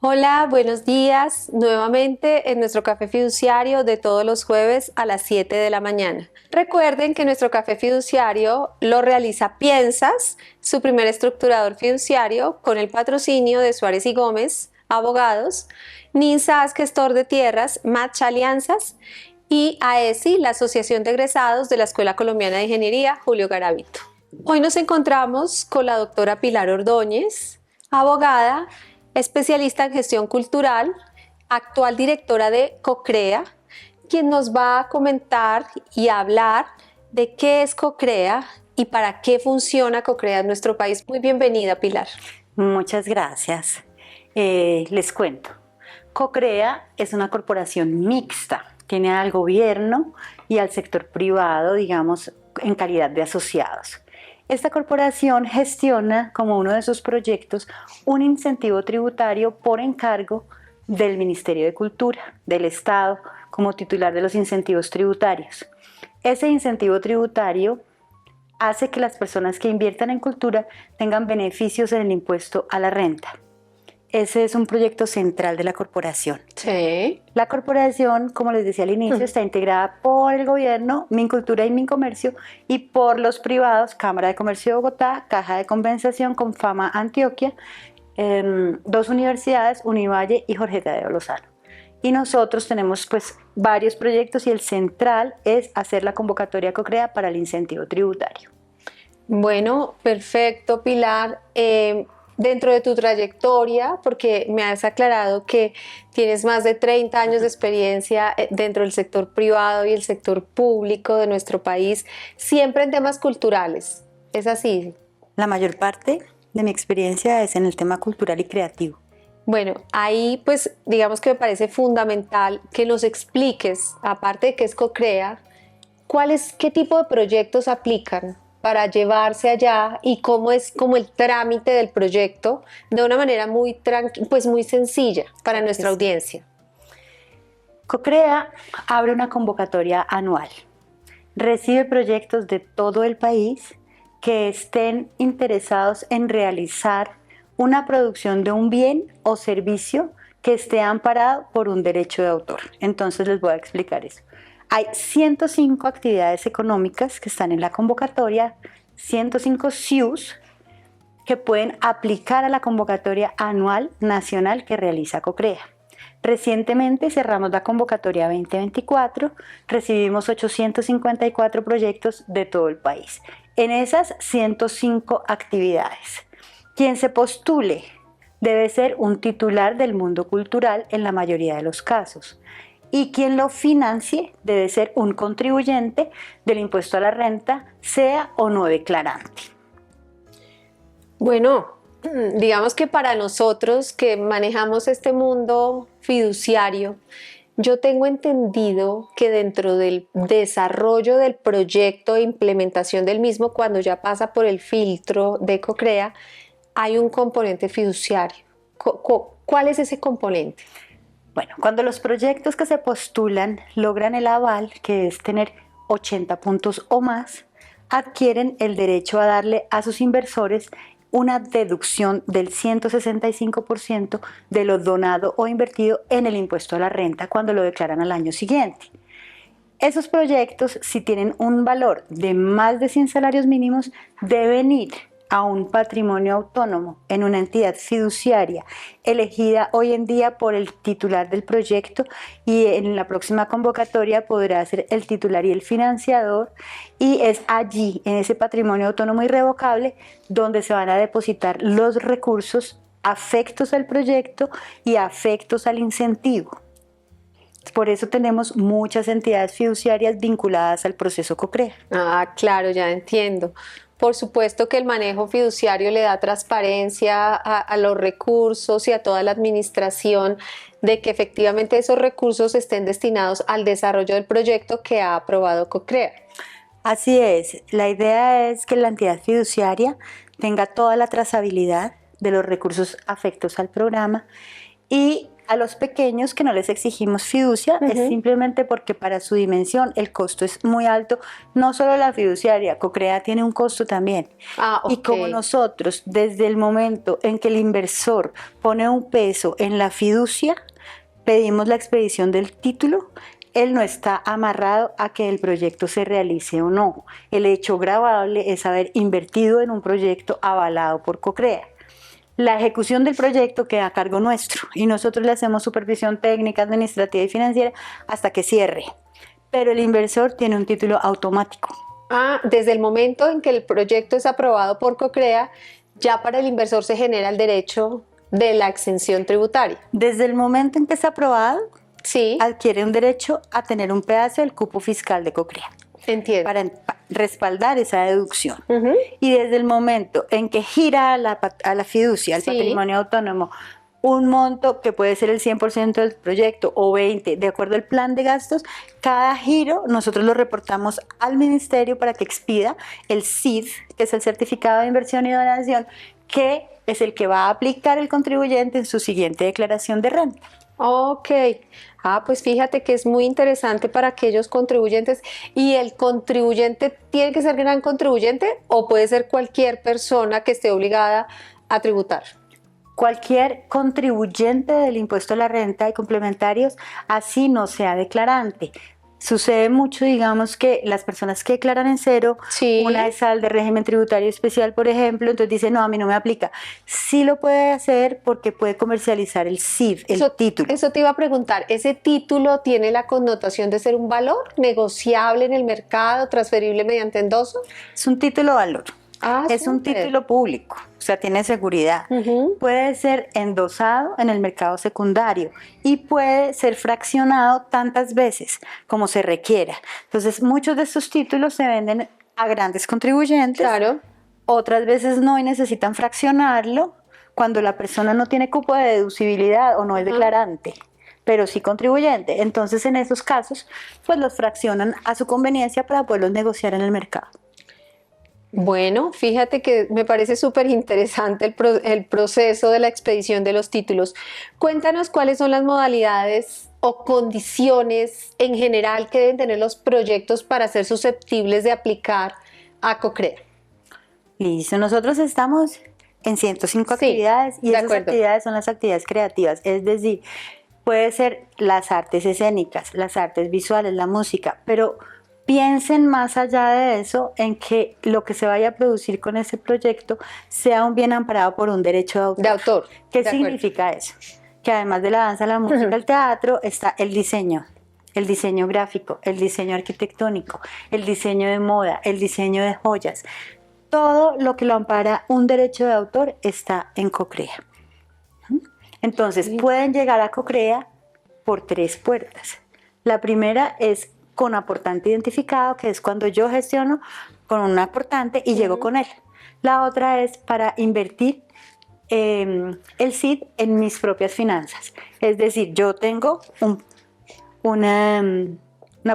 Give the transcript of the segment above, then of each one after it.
Hola, buenos días. Nuevamente en nuestro café fiduciario de todos los jueves a las 7 de la mañana. Recuerden que nuestro café fiduciario lo realiza Piensas, su primer estructurador fiduciario, con el patrocinio de Suárez y Gómez, abogados, NINSAS, gestor de tierras, Match Alianzas y AESI, la Asociación de Egresados de la Escuela Colombiana de Ingeniería Julio Garavito. Hoy nos encontramos con la doctora Pilar Ordóñez, abogada, especialista en gestión cultural, actual directora de CoCrea, quien nos va a comentar y a hablar de qué es CoCrea y para qué funciona CoCrea en nuestro país. Muy bienvenida, Pilar. Muchas gracias. Les cuento. CoCrea es una corporación mixta. Tiene al gobierno y al sector privado, digamos, en calidad de asociados. Esta corporación gestiona como uno de sus proyectos un incentivo tributario por encargo del Ministerio de Cultura, del Estado, como titular de los incentivos tributarios. Ese incentivo tributario hace que las personas que inviertan en cultura tengan beneficios en el impuesto a la renta. Ese es un proyecto central de la corporación. Sí. La corporación, como les decía al inicio, está integrada por el gobierno, Mincultura y Mincomercio, y por los privados, Cámara de Comercio de Bogotá, Caja de Compensación, Confama Antioquia, dos universidades, Univalle y Jorge Tadeo Lozano. Y nosotros tenemos pues varios proyectos y el central es hacer la convocatoria CoCrea para el incentivo tributario. Bueno, perfecto, Pilar. Dentro de tu trayectoria, porque me has aclarado que tienes más de 30 años de experiencia dentro del sector privado y el sector público de nuestro país, siempre en temas culturales. ¿Es así? La mayor parte de mi experiencia es en el tema cultural y creativo. Bueno, ahí pues digamos que me parece fundamental que nos expliques, aparte de que es CoCrea, qué tipo de proyectos aplican para llevarse allá y cómo es como el trámite del proyecto de una manera muy muy sencilla para nuestra audiencia. CoCrea abre una convocatoria anual. Recibe proyectos de todo el país que estén interesados en realizar una producción de un bien o servicio que esté amparado por un derecho de autor. Entonces les voy a explicar eso. Hay 105 actividades económicas que están en la convocatoria, 105 SIUs que pueden aplicar a la convocatoria anual nacional que realiza CoCrea. Recientemente cerramos la convocatoria 2024, recibimos 854 proyectos de todo el país. En esas 105 actividades, quien se postule debe ser un titular del mundo cultural en la mayoría de los casos. Y quien lo financie debe ser un contribuyente del impuesto a la renta, sea o no declarante. Bueno, digamos que para nosotros que manejamos este mundo fiduciario, yo tengo entendido que dentro del desarrollo del proyecto e implementación del mismo, cuando ya pasa por el filtro de CoCrea, hay un componente fiduciario. ¿Cuál es ese componente? Bueno, cuando los proyectos que se postulan logran el aval, que es tener 80 puntos o más, adquieren el derecho a darle a sus inversores una deducción del 165% de lo donado o invertido en el impuesto a la renta cuando lo declaran al año siguiente. Esos proyectos, si tienen un valor de más de 100 salarios mínimos, deben ir a un patrimonio autónomo en una entidad fiduciaria elegida hoy en día por el titular del proyecto, y en la próxima convocatoria podrá ser el titular y el financiador, y es allí, en ese patrimonio autónomo irrevocable, donde se van a depositar los recursos afectos al proyecto y afectos al incentivo. Por eso tenemos muchas entidades fiduciarias vinculadas al proceso CoCrea. Ah, claro, ya entiendo. Por supuesto que el manejo fiduciario le da transparencia a los recursos y a toda la administración de que efectivamente esos recursos estén destinados al desarrollo del proyecto que ha aprobado CoCrea. Así es, la idea es que la entidad fiduciaria tenga toda la trazabilidad de los recursos afectos al programa y A los pequeños que no les exigimos fiducia es simplemente porque para su dimensión el costo es muy alto, no solo la fiduciaria, Cocrea tiene un costo también. Y como nosotros desde el momento en que el inversor pone un peso en la fiducia, pedimos la expedición del título, él no está amarrado a que el proyecto se realice o no. El hecho grabable es haber invertido en un proyecto avalado por Cocrea. La ejecución del proyecto queda a cargo nuestro y nosotros le hacemos supervisión técnica, administrativa y financiera hasta que cierre. Pero el inversor tiene un título automático. Desde el momento en que el proyecto es aprobado por Cocrea, ya para el inversor se genera el derecho de la exención tributaria. Desde el momento en que es aprobado, sí, adquiere un derecho a tener un pedazo del cupo fiscal de Cocrea. Entiendo. Para respaldar esa deducción. Y desde el momento en que gira a la fiducia, al patrimonio autónomo, un monto que puede ser el 100% del proyecto o 20%, de acuerdo al plan de gastos, cada giro nosotros lo reportamos al ministerio para que expida el CID, que es el Certificado de Inversión y Donación, que es el que va a aplicar el contribuyente en su siguiente declaración de renta. Ok, pues fíjate que es muy interesante para aquellos contribuyentes. ¿Y el contribuyente tiene que ser gran contribuyente o puede ser cualquier persona que esté obligada a tributar? Cualquier contribuyente del impuesto a la renta y complementarios, así no sea declarante. Sucede mucho, digamos, que las personas que declaran en cero, una es al de régimen tributario especial, por ejemplo, entonces dice, no, a mí no me aplica. Sí lo puede hacer porque puede comercializar el CID, el título. Eso te iba a preguntar, ¿ese título tiene la connotación de ser un valor negociable en el mercado, transferible mediante endoso? Es un título valor. Es un título público, o sea, tiene seguridad. Puede ser endosado en el mercado secundario y puede ser fraccionado tantas veces como se requiera. Entonces, muchos de estos títulos se venden a grandes contribuyentes. Claro. Otras veces no y necesitan fraccionarlo cuando la persona no tiene cupo de deducibilidad o no es declarante, pero sí contribuyente. Entonces, en esos casos, pues los fraccionan a su conveniencia para poderlos negociar en el mercado. Bueno, fíjate que me parece súper interesante el proceso de la expedición de los títulos. Cuéntanos cuáles son las modalidades o condiciones en general que deben tener los proyectos para ser susceptibles de aplicar a Cocrea. Listo, nosotros estamos en 105 actividades y esas actividades son las actividades creativas, es decir, puede ser las artes escénicas, las artes visuales, la música, pero piensen más allá de eso en que lo que se vaya a producir con ese proyecto sea un bien amparado por un derecho de autor. ¿Qué significa eso? Que además de la danza, la música, el teatro, está el diseño gráfico, el diseño arquitectónico, el diseño de moda, el diseño de joyas. Todo lo que lo ampara un derecho de autor está en Cocrea. Entonces, pueden llegar a Cocrea por 3 puertas. La primera es con aportante identificado, que es cuando yo gestiono con un aportante y llego con él. La otra es para invertir el CID en mis propias finanzas. Es decir, yo tengo una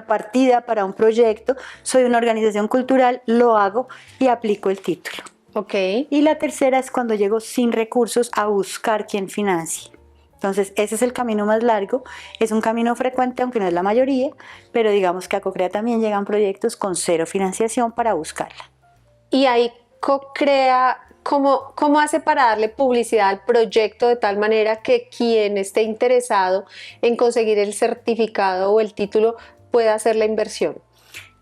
partida para un proyecto, soy una organización cultural, lo hago y aplico el título. Y la tercera es cuando llego sin recursos a buscar quien financie. Entonces, ese es el camino más largo, es un camino frecuente, aunque no es la mayoría, pero digamos que a Cocrea también llegan proyectos con 0 financiación para buscarla. Y ahí Cocrea, ¿cómo hace para darle publicidad al proyecto de tal manera que quien esté interesado en conseguir el certificado o el título pueda hacer la inversión?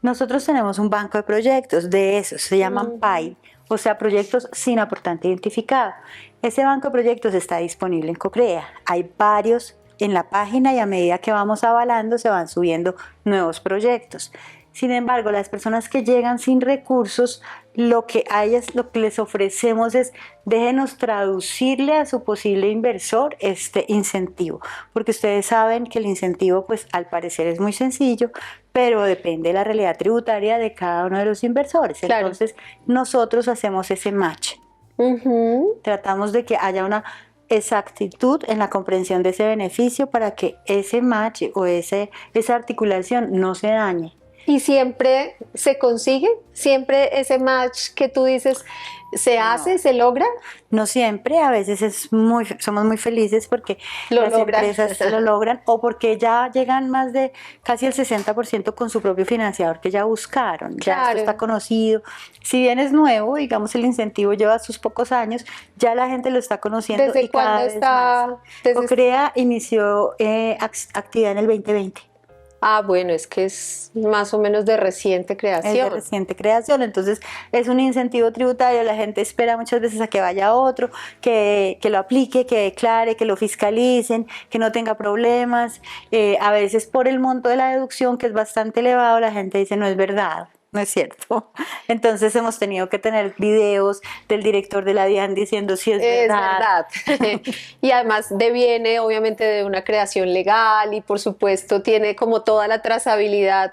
Nosotros tenemos un banco de proyectos, de esos, se llaman PAI, o sea, proyectos sin aportante identificado. Ese banco de proyectos está disponible en Cocrea. Hay varios en la página y a medida que vamos avalando se van subiendo nuevos proyectos. Sin embargo, las personas que llegan sin recursos, lo que les ofrecemos es déjenos traducirle a su posible inversor este incentivo, porque ustedes saben que el incentivo, pues al parecer es muy sencillo, pero depende de la realidad tributaria de cada uno de los inversores. Claro. Entonces, nosotros hacemos ese match. Tratamos de que haya una exactitud en la comprensión de ese beneficio para que ese match o esa articulación no se dañe. ¿Y siempre se consigue? ¿Siempre ese match que tú dices se hace, se logra? No siempre, a veces somos muy felices porque Lo las logran. empresas lo logran o porque ya llegan más de casi el 60% con su propio financiador que ya buscaron, ya esto Claro. está conocido. Si bien es nuevo, digamos el incentivo lleva sus pocos años, ya la gente lo está conociendo ¿Desde y cada cuándo vez está? más. Desde... Cocrea inició actividad en el 2020. Ah, bueno, es que es más o menos de reciente Es de creación. reciente creación, entonces es un incentivo tributario, la gente espera muchas veces a que vaya otro, que lo aplique, que declare, que lo fiscalicen, que no tenga problemas. A veces por el monto de la deducción, que es bastante elevado, la gente dice no es verdad. No es cierto. Entonces hemos tenido que tener videos del director de la DIAN diciendo si es verdad. Es verdad. Y además deviene obviamente de una creación legal y por supuesto tiene como toda la trazabilidad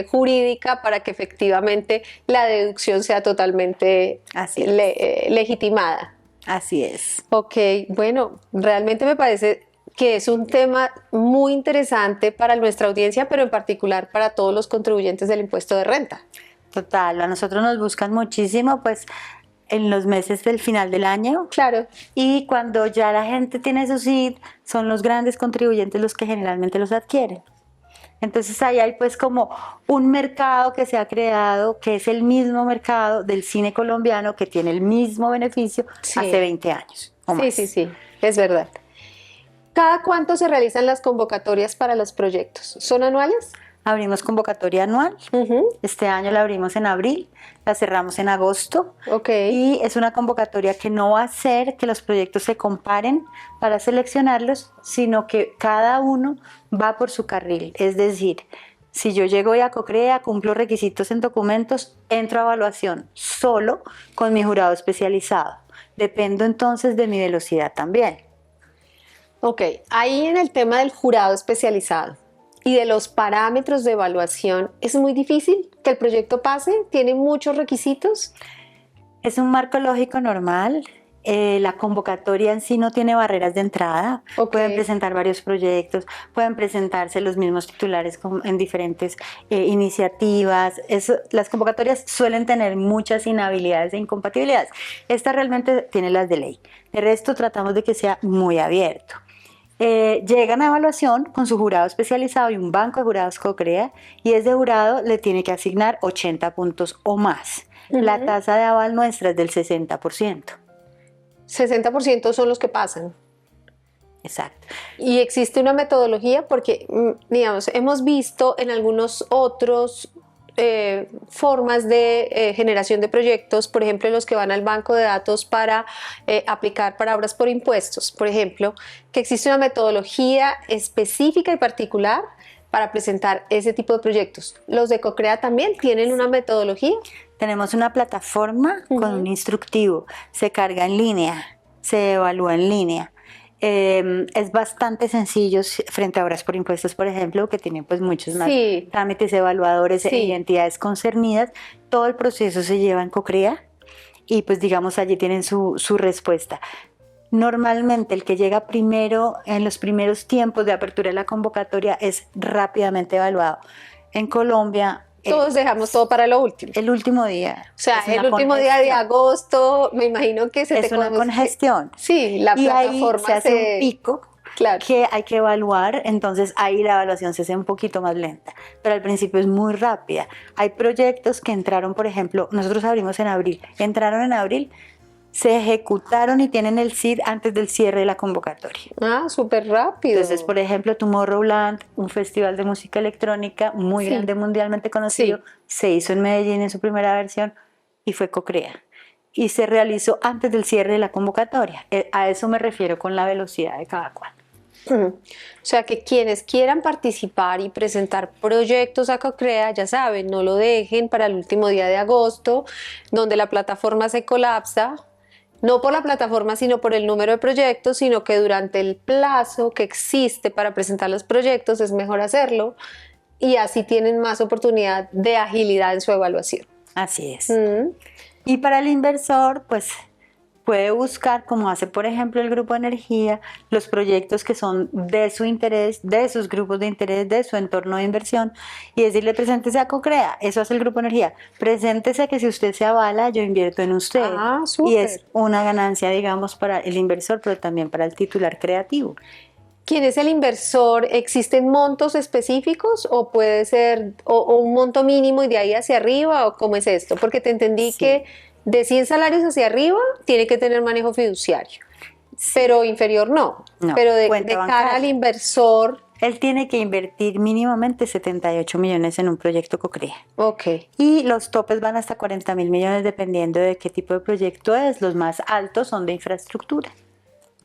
jurídica para que efectivamente la deducción sea totalmente Así es. legitimada. Así es. Ok, bueno, realmente me parece que es un tema muy interesante para nuestra audiencia, pero en particular para todos los contribuyentes del impuesto de renta. Total, a nosotros nos buscan muchísimo, pues en los meses del final del año. Claro. Y cuando ya la gente tiene su SID, son los grandes contribuyentes los que generalmente los adquieren. Entonces ahí hay pues como un mercado que se ha creado, que es el mismo mercado del cine colombiano, que tiene el mismo beneficio Sí. hace 20 años o más. Sí, es verdad. ¿Cada cuánto se realizan las convocatorias para los proyectos? ¿Son anuales? Abrimos convocatoria anual. Este año la abrimos en abril, la cerramos en agosto. Ok. Y es una convocatoria que no va a hacer que los proyectos se comparen para seleccionarlos, sino que cada uno va por su carril. Es decir, si yo llego a Cocrea, cumplo requisitos en documentos, entro a evaluación solo con mi jurado especializado. Dependo entonces de mi velocidad también. Ok, ahí en el tema del jurado especializado y de los parámetros de evaluación, ¿es muy difícil que el proyecto pase? ¿Tiene muchos requisitos? Es un marco lógico normal. La convocatoria en sí no tiene barreras de entrada. Okay. Pueden presentar varios proyectos, pueden presentarse los mismos titulares en diferentes iniciativas. Las convocatorias suelen tener muchas inhabilidades e incompatibilidades. Esta realmente tiene las de ley. De resto tratamos de que sea muy abierto. Llegan a evaluación con su jurado especializado y un banco de jurados Cocrea, y ese jurado le tiene que asignar 80 puntos o más. La tasa de aval nuestra es del 60%. 60% son los que pasan. Exacto. Y existe una metodología porque, digamos, hemos visto en algunos otros formas de generación de proyectos, por ejemplo, los que van al banco de datos para aplicar para obras por impuestos, por ejemplo, que existe una metodología específica y particular para presentar ese tipo de proyectos. ¿Los de Cocrea también tienen una metodología? Tenemos una plataforma con un instructivo, se carga en línea, se evalúa en línea. Es bastante sencillo frente a obras por impuestos, por ejemplo, que tienen pues muchos más trámites evaluadores y entidades concernidas. Todo el proceso se lleva en Cocrea y pues digamos allí tienen su respuesta. Normalmente el que llega primero en los primeros tiempos de apertura de la convocatoria es rápidamente evaluado. En Colombia todos dejamos todo para lo último. El último día. O sea, el último día de agosto, me imagino que se es una congestión. Sí, la plataforma ahí se hace un pico claro, que hay que evaluar, entonces ahí la evaluación se hace un poquito más lenta, pero al principio es muy rápida. Hay proyectos que entraron, por ejemplo, nosotros abrimos en abril, entraron en abril, se ejecutaron y tienen el CID antes del cierre de la convocatoria. Ah, súper rápido. Entonces, por ejemplo, Tomorrowland, un festival de música electrónica muy grande, mundialmente conocido, se hizo en Medellín en su primera versión y fue Cocrea. Y se realizó antes del cierre de la convocatoria. A eso me refiero con la velocidad de cada cual. O sea que quienes quieran participar y presentar proyectos a Cocrea, ya saben, no lo dejen para el último día de agosto, donde la plataforma se colapsa. No por la plataforma, sino por el número de proyectos, sino que durante el plazo que existe para presentar los proyectos es mejor hacerlo y así tienen más oportunidad de agilidad en su evaluación. Así es. Y para el inversor, pues puede buscar, como hace por ejemplo el Grupo Energía, los proyectos que son de su interés, de sus grupos de interés, de su entorno de inversión, y decirle preséntese a CoCrea. Eso hace el Grupo Energía. Preséntese, que si usted se avala, yo invierto en usted. Ah, Y es súper. una ganancia, digamos, para el inversor, pero también para el titular creativo. ¿Quién es el inversor? ¿Existen montos específicos o puede ser o un monto mínimo y de ahí hacia arriba o cómo es esto? Porque te entendí Sí. que de 100 salarios hacia arriba tiene que tener manejo fiduciario, pero inferior no. No, Pero de cuenta cara bancaria. al inversor, Él tiene que invertir mínimamente 78 millones en un proyecto CoCrea. ok. Y los topes van hasta 40.000 millones dependiendo de qué tipo de proyecto es. Los más altos son de infraestructura.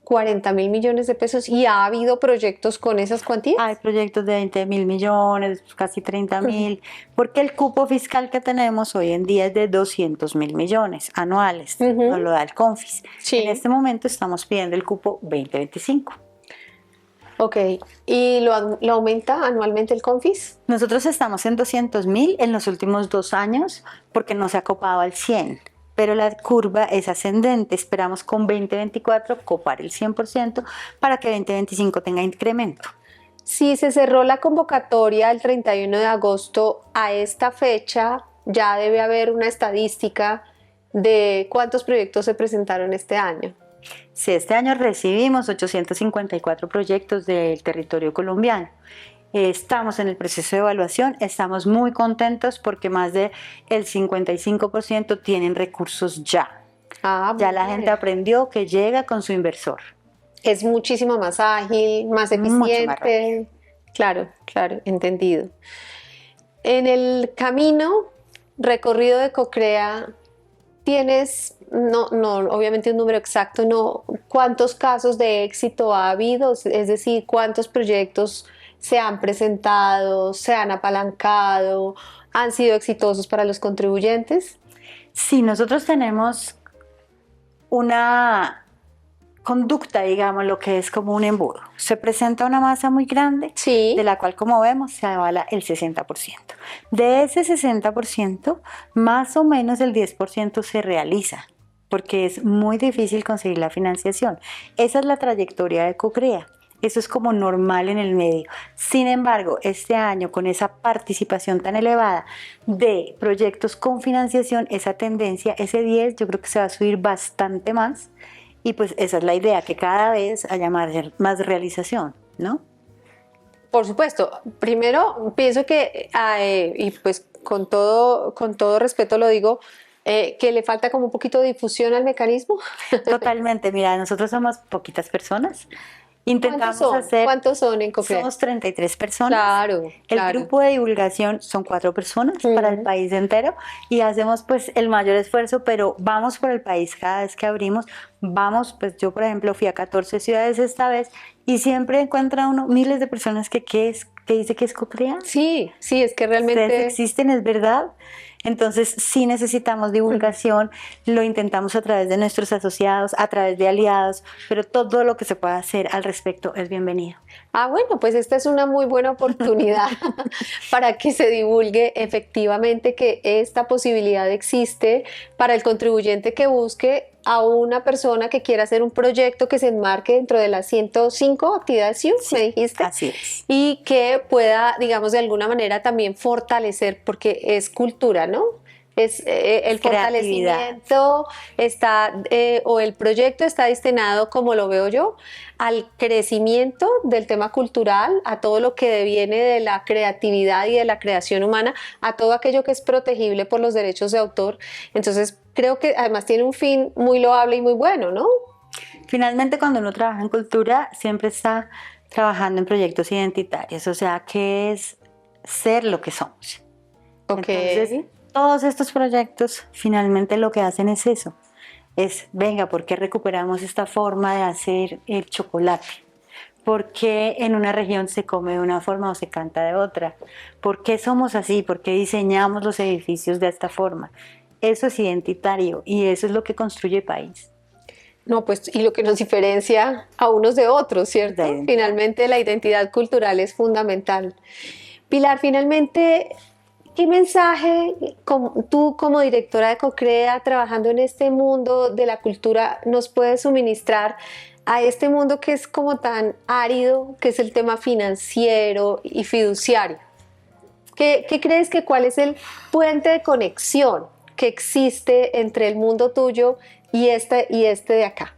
40.000 millones de pesos y ha habido proyectos con esas cuantías. Hay proyectos de 20.000 millones, casi 30.000, porque el cupo fiscal que tenemos hoy en día es de 200.000 millones anuales, nos lo da el CONFIS. Sí. En este momento estamos pidiendo el cupo 2025. Ok, ¿y lo aumenta anualmente el CONFIS? Nosotros estamos en 200.000 en los últimos 2 años porque no se ha copado al 100, pero la curva es ascendente. Esperamos con 2024 copar el 100% para que 2025 tenga incremento. Si se cerró la convocatoria el 31 de agosto, a esta fecha ya debe haber una estadística de cuántos proyectos se presentaron este año. Si este año recibimos 854 proyectos del territorio colombiano, estamos en el proceso de evaluación, estamos muy contentos porque más del 55% tienen recursos ya. Ya la gente aprendió que llega con su inversor. Es muchísimo más ágil, más eficiente. Claro, claro, entendido. En el camino recorrido de CoCrea, tienes, no, obviamente un número exacto, no, ¿cuántos casos de éxito ha habido? Es decir, ¿cuántos proyectos se han presentado, se han apalancado, han sido exitosos para los contribuyentes? Sí, nosotros tenemos una conducta, digamos, lo que es como un embudo. Se presenta una masa muy grande, Sí. de la cual, como vemos, se avala el 60%. De ese 60%, más o menos el 10% se realiza, porque es muy difícil conseguir la financiación. Esa es la trayectoria de CoCrea. Eso es como normal en el medio. Sin embargo, este año, con esa participación tan elevada de proyectos con financiación, esa tendencia, ese 10, yo creo que se va a subir bastante más. Y pues esa es la idea, que cada vez haya más realización, ¿no? Por supuesto. Primero, pienso que, y pues con todo respeto lo digo, que le falta como un poquito de difusión al mecanismo. Totalmente. Mira, nosotros somos poquitas personas. Intentamos ¿Cuántos son en CoCrea? Somos 33 personas. Claro, El claro. grupo de divulgación son 4 personas para el país entero y hacemos pues el mayor esfuerzo, pero vamos por el país cada vez que abrimos. Vamos, pues yo por ejemplo fui a 14 ciudades esta vez y siempre encuentra uno miles de personas que dice que es CoCrea. Sí, sí, es que realmente Ustedes existen, es verdad. Entonces sí necesitamos divulgación, lo intentamos a través de nuestros asociados, a través de aliados, pero todo lo que se pueda hacer al respecto es bienvenido. Bueno, pues esta es una muy buena oportunidad para que se divulgue efectivamente que esta posibilidad existe para el contribuyente que busque a una persona que quiera hacer un proyecto que se enmarque dentro de las 105 actividades SIU, Sí, me dijiste. Así es. Y que pueda, digamos, de alguna manera también fortalecer, porque es cultura, ¿no? Es el fortalecimiento está, o el proyecto está destinado, como lo veo yo, al crecimiento del tema cultural, a todo lo que deviene de la creatividad y de la creación humana, a todo aquello que es protegible por los derechos de autor. Entonces, creo que además tiene un fin muy loable y muy bueno, ¿no? Finalmente, cuando uno trabaja en cultura, siempre está trabajando en proyectos identitarios, o sea, que es ser lo que somos. Ok. Entonces, todos estos proyectos finalmente lo que hacen es eso, es, venga, ¿por qué recuperamos esta forma de hacer el chocolate? ¿Por qué en una región se come de una forma o se canta de otra? ¿Por qué somos así? ¿Por qué diseñamos los edificios de esta forma? Eso es identitario y eso es lo que construye país. No, pues, y lo que nos diferencia a unos de otros, ¿cierto? Finalmente la identidad cultural es fundamental. Pilar, finalmente, ¿Qué mensaje tú como directora de CoCrea, trabajando en este mundo de la cultura, nos puedes suministrar a este mundo que es como tan árido, que es el tema financiero y fiduciario? ¿Qué crees que cuál es el puente de conexión que existe entre el mundo tuyo y este de acá?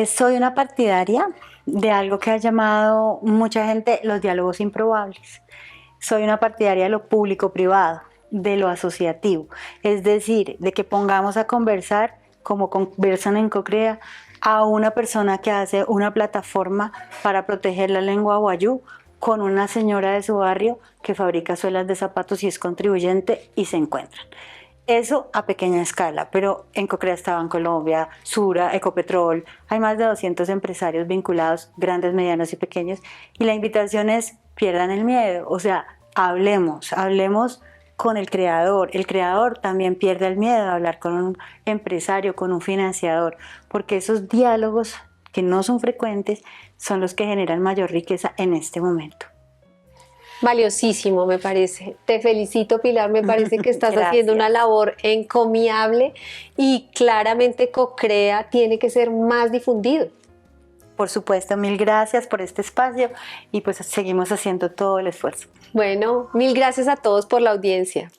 Soy una partidaria de algo que ha llamado mucha gente los diálogos improbables. Soy una partidaria de lo público-privado, de lo asociativo, es decir, de que pongamos a conversar, como conversan en CoCrea, a una persona que hace una plataforma para proteger la lengua wayú con una señora de su barrio que fabrica suelas de zapatos y es contribuyente y se encuentran. Eso a pequeña escala, pero en CoCrea está Bancolombia, Sura, Ecopetrol, hay más de 200 empresarios vinculados, grandes, medianos y pequeños, y la invitación es pierdan el miedo, o sea, hablemos con el creador también pierde el miedo a hablar con un empresario, con un financiador, porque esos diálogos que no son frecuentes son los que generan mayor riqueza en este momento. Valiosísimo, me parece. Te felicito, Pilar, me parece que estás haciendo una labor encomiable y claramente CoCrea tiene que ser más difundido. Por supuesto, mil gracias por este espacio y pues seguimos haciendo todo el esfuerzo. Bueno, mil gracias a todos por la audiencia.